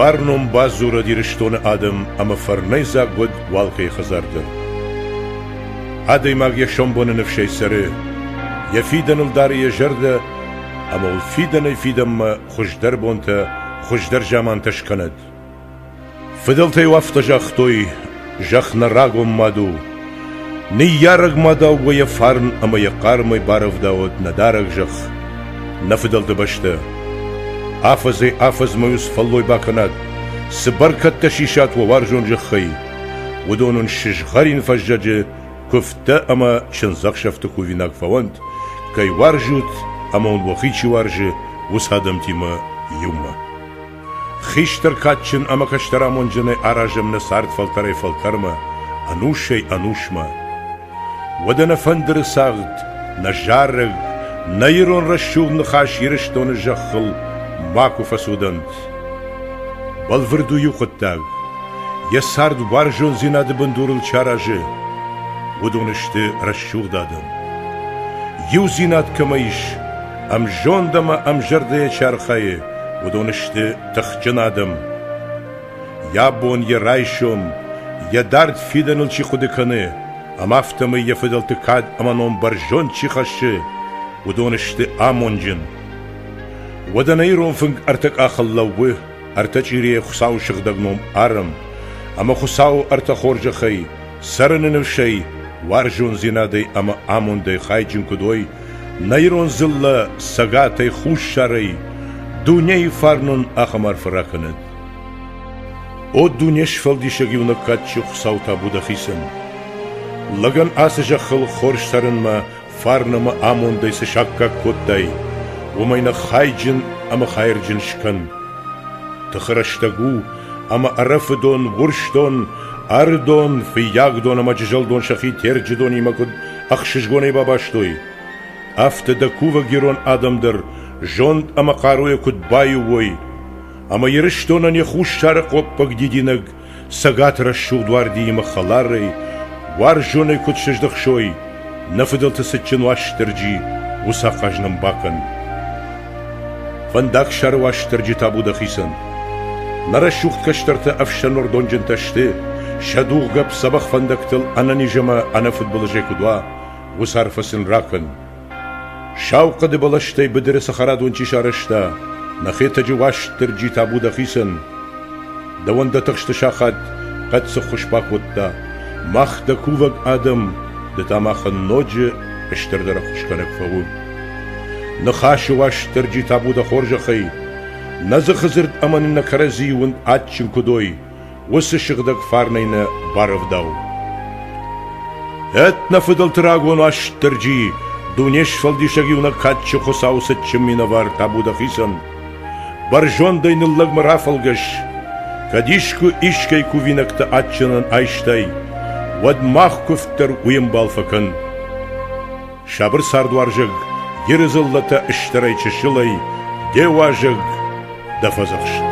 Фарном базура дирштон адам, ама фарнейза год валкей хазарда. Адай магия шомбонен в шейсаре. Я фидан алдари жарда, ама ул фидан фидамма хуждар бонта, хуждар жаман ташканад. Фидалтей вафта жахтой, жах на рагом маду. Ни яраг мадау гоя фарн, ама я кармай баров даот на дараг жах. На фидалта башта. Афаз маюс фаллой баканад. Сбаркат ташишат варжон жахай. ودون شجغارين فجاجة كفتا أما شنزاق شفتكو فيناك فوانت كي وارجوت أما الوخيتش وارجة وسهدم تيما يوما خيشتر كاتشن أما كشترامون جنة أراجم نسارت فالتري فالترما أنوشي أنوشما ودنا فندر ساغت نجارغ نيرون رشوغ نخاش يرشتون الجخل ماكو فسودنت بالفردو يوقتاغ يسارد وارجون زيناد بندور الشاراجة ودونشت رشوغ دادم يو زيناد كمايش أم جون دما أم جردية شارخاية ودونشت تخجنادم يابون يرايشوم يدارد فيدن الشي خودكاني أم أفتمي يفدل تكاد أمانون برجون تشيخاشي ودونشت آمونجن ودنايرون فنك أرتك آخلوه أرتجيري خساو شغدغنوم آرم أما خساو أرتخورج خي سرن نفشي وارجون زينادي أما آمون دي خايجن كدوي نايرون زلا سغاتي خوش شاري دونيي فارنون أخمار فراكند او دونيا شفالدي شغيونا كاتشي خساو تابو دخيسن لغن آسجا خل خورش سرن ما فارنما آمون دي سشاكا كوداي ومين خايجن أما خايرجن شكن تخرشتغو أما أرفدون ورشدون أردون في ياغدون أما ججلدون شخي ترجدون يمكد أخششغوني باباشتوي أفتدكوفا جيرون آدم در جوند أما قاروي كد بايووي أما يرشدون أن يخوش شارق وقبك ديدينك ساقات رشو دواردي يما خلاري وارجوني كد شجدخشوي نفدل تسجن واشترجي وساقاجنم باكن فنداك شار واشترجي تابو دخيسن نرشوخ كشترتا أفشان وردون جنتشتي شادوغ غاب صباح فندقتل أنا نجمع أنا فوتبول جيكودوا وصارفسن راكن شاوق دي بلشتي بدر سخرات ونشي شارشتا نخيت جواش ترجي تابو دخيسن دوان دا تخشت شاخد قد سخش باكوتا ماخ دا كوفاق آدم دا ماخن نوجي اشتر دا رخش كانك فغو نخاش واش ترجي تابو دا خورج خي نزخ زرد أمان نكرزي وند آتشن كدوي وسشغدك فارنينا بارف داو نفدل تراغون واش ترجي دونيش فالدي شغيونا كاتش خساو ستشمينا وار تابو دخيسن برجون دين اللغم رافلغش كديشكو إشكي كوفينك تآتشنن آيشتاي ود ماخ كفتر ويمبال فكن شابر ساردوارجغ يرزلتا اشتراي چشلي دي واجغ دفزخش